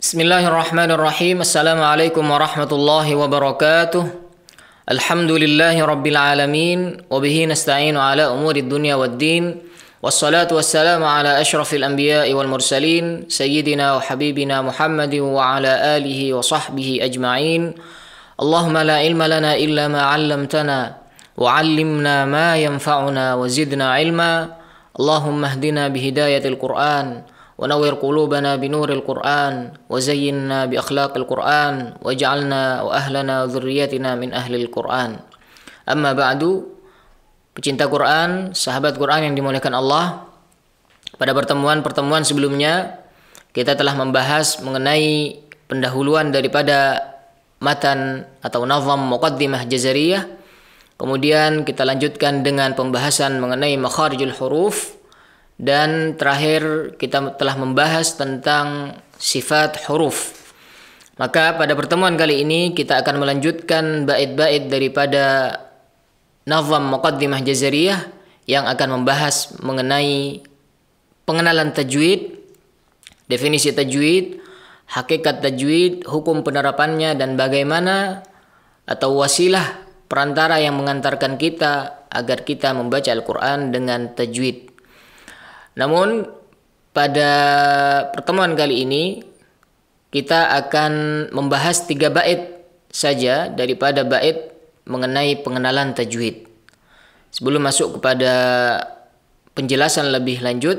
Bismillahirrahmanirrahim. Assalamualaikum warahmatullahi wabarakatuh. Alhamdulillahi rabbil alamin. Wabihi nasta'inu ala umuri dunya waddin. Wassalatu wassalamu ala ashrafil anbiya'i wal mursalin. Sayyidina wa habibina Muhammadin wa ala alihi wa sahbihi ajma'in. Allahumma la ilma lana illa ma 'allamtana. Wa 'allimna ma yanfa'una wa zidna ilma. Allahumma hdina bihidayatil Qur'an. ونور قلوبنا بنور القرآن وزيننا بأخلاق القرآن واجعلنا وأهلنا وذريتنا من أهل القرآن. Amma ba'du, pecinta Quran, sahabat Quran yang dimuliakan Allah. Pada pertemuan sebelumnya kita telah membahas mengenai pendahuluan daripada matan atau nazam Muqaddimah Jazariyah. Kemudian kita lanjutkan dengan pembahasan mengenai makharijul huruf. Dan terakhir kita telah membahas tentang sifat huruf. Maka pada pertemuan kali ini kita akan melanjutkan bait-bait daripada nazam Muqaddimah Jazariyah yang akan membahas mengenai pengenalan tajwid, definisi tajwid, hakikat tajwid, hukum penerapannya, dan bagaimana atau wasilah perantara yang mengantarkan kita agar kita membaca Al-Quran dengan tajwid. Namun pada pertemuan kali ini kita akan membahas 3 bait saja daripada bait mengenai pengenalan tajwid. Sebelum masuk kepada penjelasan lebih lanjut,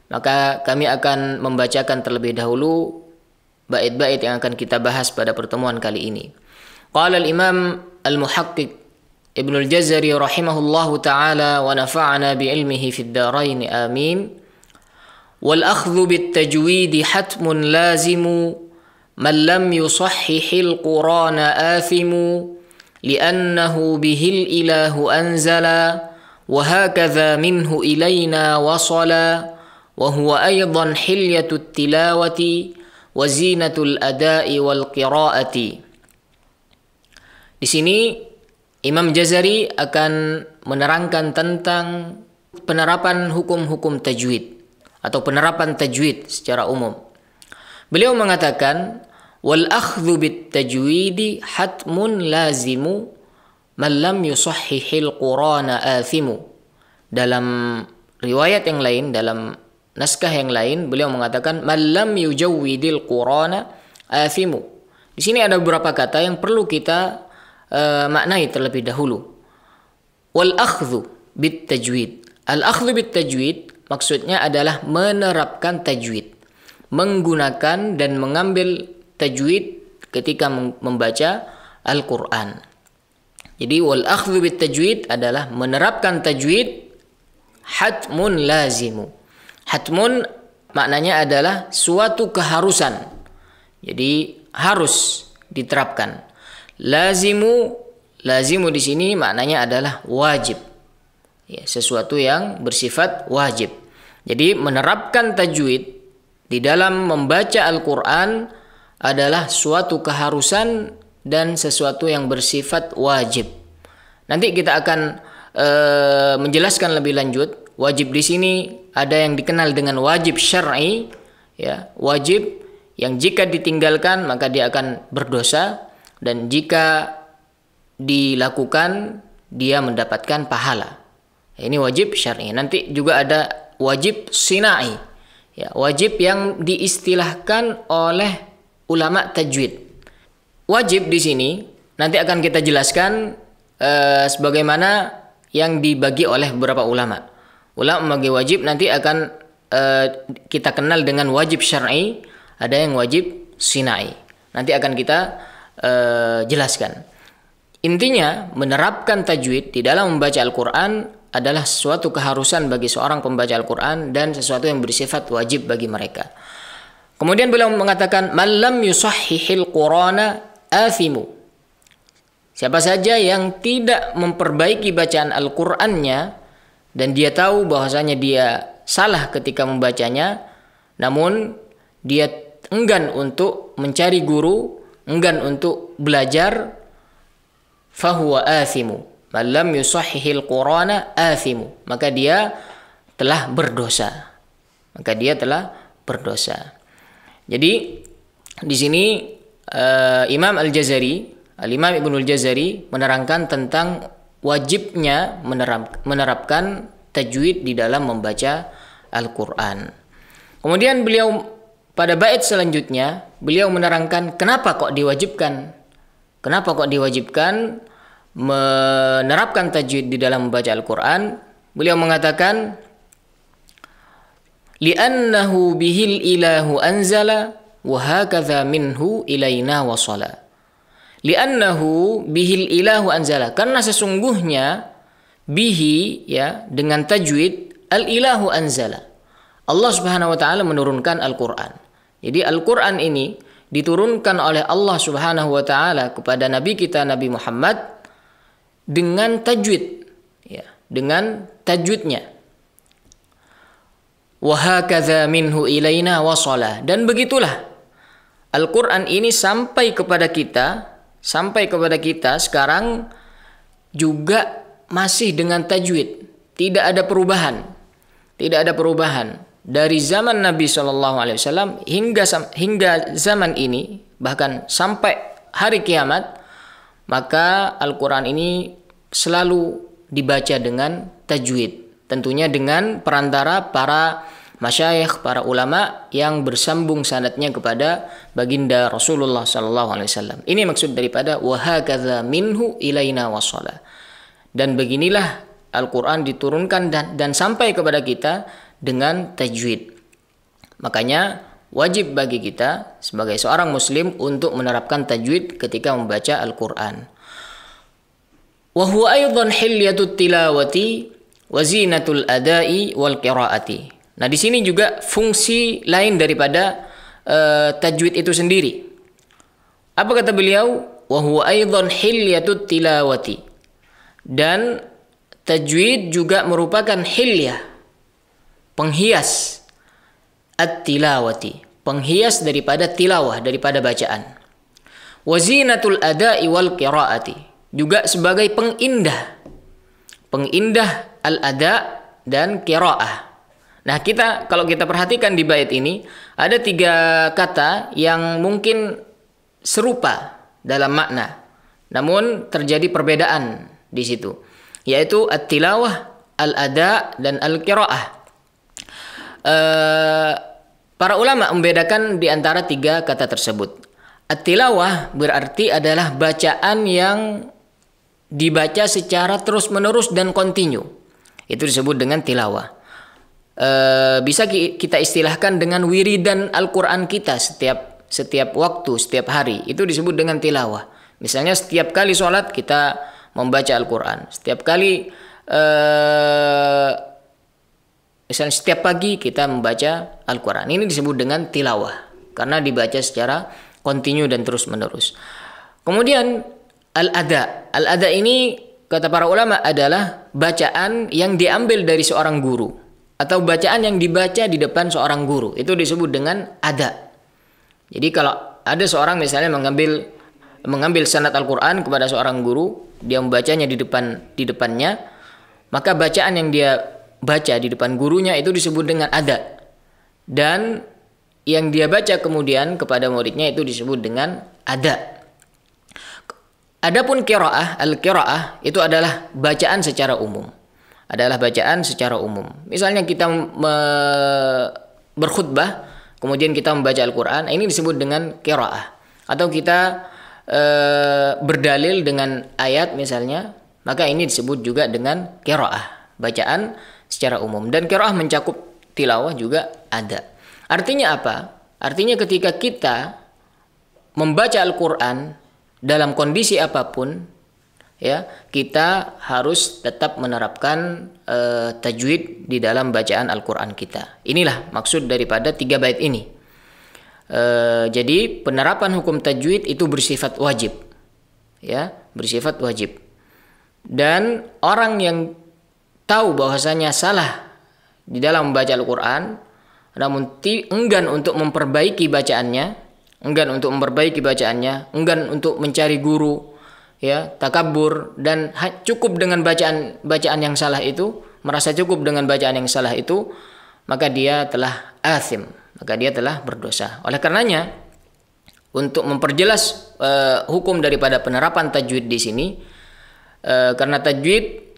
maka kami akan membacakan terlebih dahulu bait-bait yang akan kita bahas pada pertemuan kali ini. Qala al-Imam al-Muhaqqiq Ibnul Jazari rahimahullahu ta'ala wa nafa'ana bi'ilmihi fid darain amin. Wal akhdhu bit tajwid hatmun lazimu man lam yusahhihil Qur'ana athimu li'annahu bihil ilahu anzala wa hakadha minhu ilayna wasala wa huwa aydan hilyatut tilawati wa zinatul ada'i wal qira'ati. Di sini Imam Jazari akan menerangkan tentang penerapan hukum-hukum tajwid atau penerapan tajwid secara umum. Beliau mengatakan wal akhdhu bit tajwidi hatmun lazimu man lam yusahhihil Qur'ana athimu. Dalam riwayat yang lain, dalam naskah yang lain, beliau mengatakan man lam yujawwidil Qur'ana athimu. Di sini ada beberapa kata yang perlu kita maknai terlebih dahulu. Wal akhdhu bit tajwid. Al akhdhu bit tajwid maksudnya adalah menerapkan tajwid, menggunakan dan mengambil tajwid ketika membaca Al-Quran. Jadi wal akhdhu bit tajwid adalah menerapkan tajwid hatmun lazimu. Hatmun maknanya adalah suatu keharusan. Jadi harus diterapkan. Lazimu di sini maknanya adalah wajib. Ya, sesuatu yang bersifat wajib. Jadi menerapkan tajwid di dalam membaca Al-Quran adalah suatu keharusan dan sesuatu yang bersifat wajib. Nanti kita akan menjelaskan lebih lanjut. Wajib di sini ada yang dikenal dengan wajib syar'i, ya, wajib yang jika ditinggalkan maka dia akan berdosa, dan jika dilakukan dia mendapatkan pahala. Ini wajib syar'i. Nanti juga ada wajib sinai, ya, wajib yang diistilahkan oleh ulama tajwid. Wajib di sini nanti akan kita jelaskan sebagaimana yang dibagi oleh beberapa ulama. Ulama membagi wajib nanti akan kita kenal dengan wajib syar'i, ada yang wajib sinai. Nanti akan kita jelaskan. Intinya menerapkan tajwid di dalam membaca Al-Quran adalah suatu keharusan bagi seorang pembaca Al-Quran dan sesuatu yang bersifat wajib bagi mereka. Kemudian beliau mengatakan man lam yusahhihil Qur'ana athimu. Siapa saja yang tidak memperbaiki bacaan Al-Qur'annya dan dia tahu bahwasanya dia salah ketika membacanya, namun dia enggan untuk mencari guru, enggan untuk belajar, fahuwa athimu. Man lam yusahhihil Qur'ana athimu. Maka dia telah berdosa. Jadi di sini Imam Al-Jazari, Al-Imam Ibnul Jazari menerangkan tentang wajibnya menerapkan tajwid di dalam membaca Al-Quran. Kemudian beliau pada bait selanjutnya beliau menerangkan kenapa kok diwajibkan. Kenapa kok diwajibkan menerapkan tajwid di dalam membaca Al-Quran? Beliau mengatakan, li'annahu bihil ilahu anzala wa hakadha minhu ilaina wasala. Li'annahu bihil ilahu anzala, karena sesungguhnya bihi, ya, dengan tajwid, al ilahu anzala, Allah Subhanahu wa taala menurunkan Al-Qur'an. Jadi Al-Qur'an ini diturunkan oleh Allah Subhanahu wa taala kepada nabi kita Nabi Muhammad dengan tajwid, ya, dengan tajwidnya. Wa hakadha minhu ilaina wasala, dan begitulah Al-Qur'an ini sampai kepada kita sekarang juga masih dengan tajwid. Tidak ada perubahan. Dari zaman Nabi SAW hingga zaman ini, bahkan sampai hari kiamat, maka Al-Quran ini selalu dibaca dengan tajwid. Tentunya dengan perantara para masyayikh, para ulama yang bersambung sanadnya kepada baginda Rasulullah SAW. Ini maksud daripada wa hakadha minhu ilaina wasala. Dan beginilah Al-Quran diturunkan dan sampai kepada kita dengan tajwid. Makanya wajib bagi kita sebagai seorang muslim untuk menerapkan tajwid ketika membaca Al-Quran. Wa huwa aidan hilyatut tilawati wa zinatul adai wal qiraati. Nah, di sini juga fungsi lain daripada tajwid itu sendiri. Apa kata beliau? Wa huwa aidan hilyatut tilawati. Dan tajwid juga merupakan hilyah, penghias at-tilawati, penghias daripada tilawah, daripada bacaan. Wazinatul ada'i wal qiraati, juga sebagai pengindah al-ada dan qiraah. Nah, kalau kita perhatikan di bait ini ada 3 kata yang mungkin serupa dalam makna, namun terjadi perbedaan di situ, yaitu at-tilawah, al-ada dan al-qiraah. Para ulama membedakan di antara 3 kata tersebut. At-tilawah berarti adalah bacaan yang dibaca secara terus-menerus dan kontinu. Itu disebut dengan tilawah. Bisa kita istilahkan dengan wiridan Al-Quran kita setiap waktu, setiap hari. Itu disebut dengan tilawah. Misalnya setiap kali sholat kita membaca Al-Quran. Setiap kali, misalnya setiap pagi kita membaca Al-Quran. Ini disebut dengan tilawah, karena dibaca secara kontinu dan terus-menerus. Kemudian al-ada. Al-ada ini kata para ulama adalah bacaan yang diambil dari seorang guru, atau bacaan yang dibaca di depan seorang guru. Itu disebut dengan ada. Jadi kalau ada seorang misalnya mengambil sanad Al-Quran kepada seorang guru, dia membacanya di depannya, maka bacaan yang dia baca di depan gurunya itu disebut dengan ada. Dan yang dia baca kemudian kepada muridnya itu disebut dengan ada. Adapun qiraah, al-qiraah itu adalah bacaan secara umum. Misalnya kita berkhutbah, kemudian kita membaca Al-Quran, ini disebut dengan qiraah. Atau kita berdalil dengan ayat misalnya, maka ini disebut juga dengan qiraah, bacaan secara umum. Dan qiraah mencakup tilawah juga ada. Artinya apa? Artinya ketika kita membaca Al-Quran dalam kondisi apapun, ya, kita harus tetap menerapkan tajwid di dalam bacaan Al-Quran kita. Inilah maksud daripada 3 bait ini. Jadi penerapan hukum tajwid itu bersifat wajib, ya, bersifat wajib. Dan orang yang tahu bahwasanya salah di dalam membaca Al-Quran, namun enggan untuk memperbaiki bacaannya, enggan untuk mencari guru, ya, takabur, dan cukup dengan bacaan yang salah itu, merasa cukup dengan bacaan yang salah itu, maka dia telah athim, maka dia telah berdosa. Oleh karenanya untuk memperjelas hukum daripada penerapan tajwid di sini, karena tajwid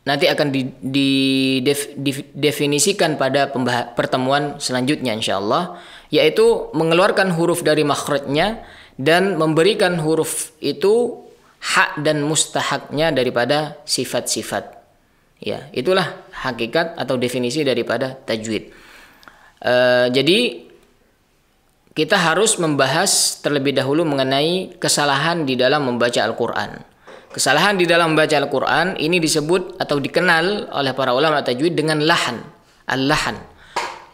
nanti akan didefinisikan pada pertemuan selanjutnya insyaallah, yaitu mengeluarkan huruf dari makhrajnya dan memberikan huruf itu hak dan mustahaknya daripada sifat-sifat. Ya, itulah hakikat atau definisi daripada tajwid. Jadi kita harus membahas terlebih dahulu mengenai kesalahan di dalam membaca Al-Quran. Kesalahan di dalam membaca Al-Quran ini disebut atau dikenal oleh para ulama tajwid dengan lahan. Al-lahan.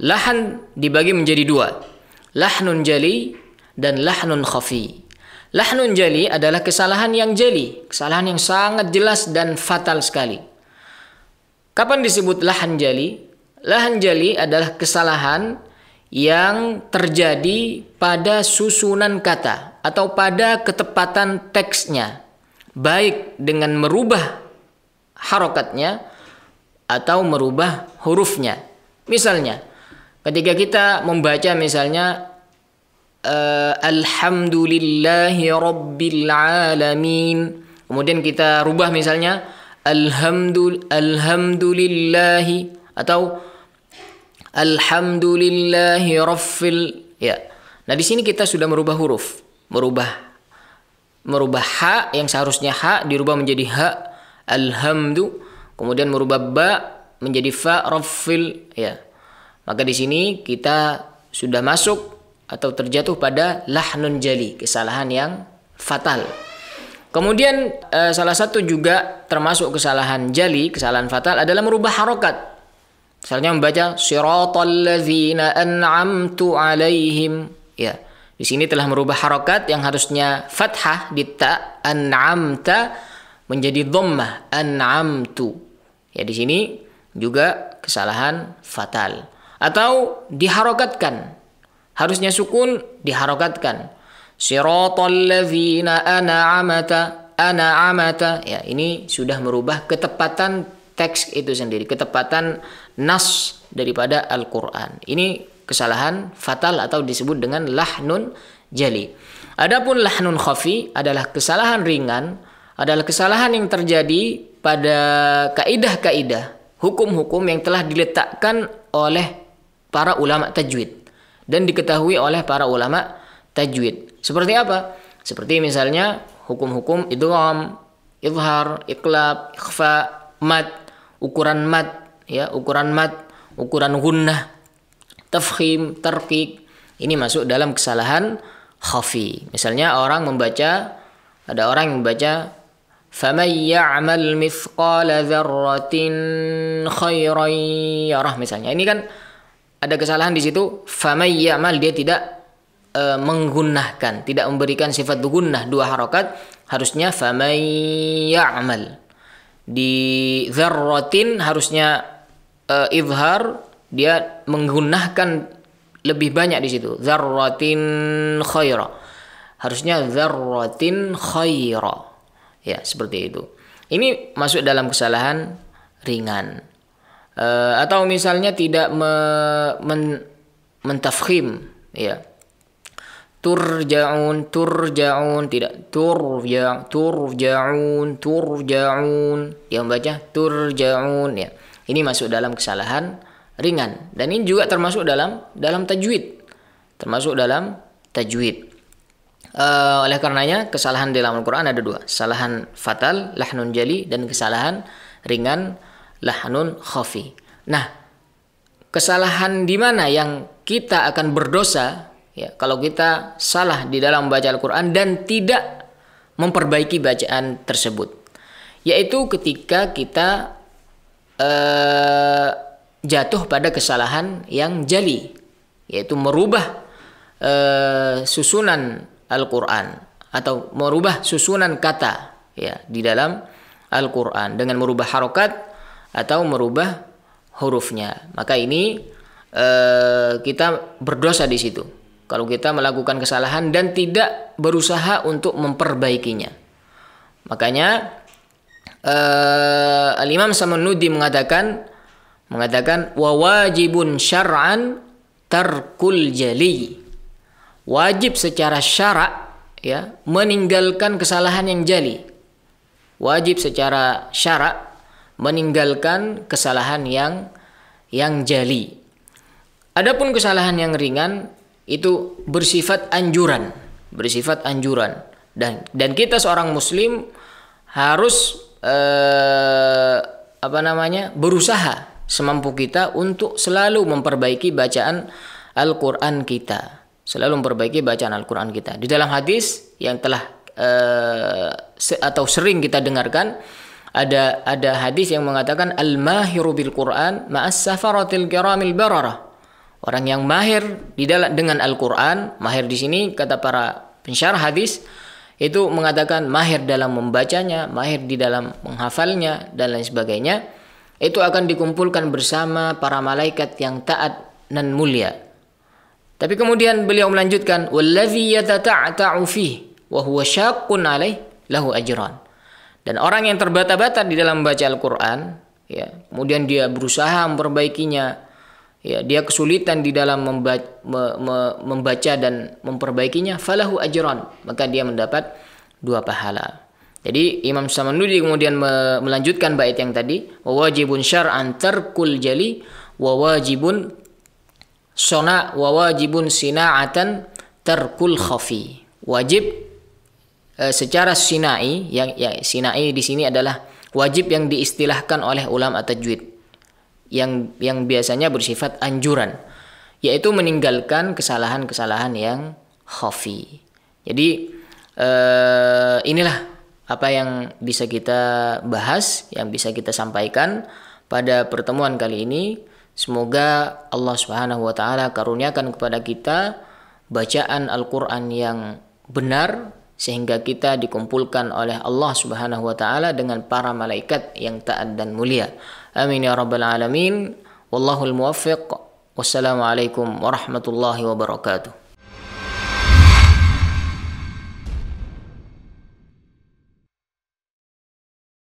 Lahan dibagi menjadi dua. Lahnun jali dan lahnun khafi. Lahnun jali adalah kesalahan yang jeli, kesalahan yang sangat jelas dan fatal sekali. Kapan disebut lahan jali? Lahan jali adalah kesalahan yang terjadi pada susunan kata atau pada ketepatan teksnya, baik dengan merubah harokatnya atau merubah hurufnya. Misalnya, ketika kita membaca misalnya Alhamdulillahi Rabbil Alamin, kemudian kita rubah misalnya Alhamdulillahi atau Alhamdulillahi Raffil, ya. Nah, di sini kita sudah merubah huruf, merubah ha yang seharusnya ha dirubah menjadi ha, alhamdu, kemudian merubah ba menjadi fa, raffil, ya. Maka di sini kita sudah masuk atau terjatuh pada lahnun jali, kesalahan yang fatal. Kemudian salah satu juga termasuk kesalahan jali, kesalahan fatal adalah merubah harokat. Misalnya membaca siratal ladzina an'amtu alaihim, ya. Di sini telah merubah harokat yang harusnya fathah di ta, an'amta menjadi dhammah, an'amtu. Ya, di sini juga kesalahan fatal. Atau diharokatkan, harusnya sukun diharokatkan. Siratal ladzina an'amta, ya, ini sudah merubah ketepatan teks itu sendiri, ketepatan nas daripada Al-Quran. Ini kesalahan fatal atau disebut dengan lahnun jali. Adapun lahnun khafi adalah kesalahan ringan, adalah kesalahan yang terjadi pada kaidah-kaidah, hukum-hukum yang telah diletakkan oleh para ulama tajwid dan diketahui oleh para ulama tajwid. Seperti apa? Seperti misalnya hukum-hukum idgham, izhar, iqlab, ikhfa, mad, ukuran mad, ya, ukuran gunnah, tafkhim, tarqiq. Ini masuk dalam kesalahan khafi. Misalnya ada orang yang membaca faman ya'mal mithqala dzarratin khairan yarah misalnya. Ini kan ada kesalahan di situ, faman ya'mal, dia tidak menggunnahkan, tidak memberikan sifat gunnah dua harokat, harusnya faman ya'mal. Di dzarratin harusnya izhar, dia menggunakan lebih banyak di situ, dzarratin khaira, harusnya dzarratin khaira, ya, seperti itu. Ini masuk dalam kesalahan ringan. Atau misalnya tidak mentafkhim, ya, turja'un tidak turja'un, dia membaca turja'un, ya. Ini masuk dalam kesalahan ringan dan ini juga termasuk dalam tajwid. Oleh karenanya kesalahan dalam Al-Quran ada dua, kesalahan fatal lahnun jali dan kesalahan ringan lahnun khafi. Nah, kesalahan di mana yang kita akan berdosa, ya, kalau kita salah di dalam membaca Al-Quran dan tidak memperbaiki bacaan tersebut, yaitu ketika kita jatuh pada kesalahan yang jali, yaitu merubah susunan Al-Quran atau merubah susunan kata, ya, di dalam Al-Quran dengan merubah harokat atau merubah hurufnya. Maka ini kita berdosa di situ kalau kita melakukan kesalahan dan tidak berusaha untuk memperbaikinya. Makanya Al-Imam Samanuddin mengatakan wa wajibun syar'an tarkul jali. wajib secara syara ya meninggalkan kesalahan yang jali. Wajib secara syara meninggalkan kesalahan yang jali. Adapun kesalahan yang ringan itu bersifat anjuran, dan kita seorang muslim harus berusaha semampu kita untuk selalu memperbaiki bacaan Al-Qur'an kita. Di dalam hadis yang telah atau sering kita dengarkan, ada hadis yang mengatakan al-mahiru bil Qur'an ma'as safaratil kiramil bararah. Orang yang mahir dengan Al-Qur'an, mahir di sini kata para pensyarah hadis itu mengatakan mahir dalam membacanya, mahir di dalam menghafalnya dan lain sebagainya, itu akan dikumpulkan bersama para malaikat yang taat dan mulia. Tapi kemudian beliau melanjutkan wallazi yatata'ta'u fihi wa huwa syaqqun 'alaihi lahu ajran. Dan orang yang terbata-bata di dalam membaca Al-Qur'an, ya, kemudian dia berusaha memperbaikinya, ya, dia kesulitan di dalam membaca dan memperbaikinya, falahu ajran, maka dia mendapat 2 pahala. Jadi Imam Samanudi kemudian melanjutkan bait yang tadi, wa wajibun syar'an tarkul jali wa wajibun sina'atan tarkul khafi. Wajib secara sinai, sinai di sini adalah wajib yang diistilahkan oleh ulama tajwid, yang biasanya bersifat anjuran, yaitu meninggalkan kesalahan-kesalahan yang khafi. Jadi inilah apa yang bisa kita bahas, yang bisa kita sampaikan pada pertemuan kali ini. Semoga Allah Subhanahu wa taala karuniakan kepada kita bacaan Al-Qur'an yang benar, sehingga kita dikumpulkan oleh Allah Subhanahu wa taala dengan para malaikat yang taat dan mulia. Amin ya rabbal alamin. Wallahul muwaffiq. Wassalamualaikum warahmatullahi wabarakatuh.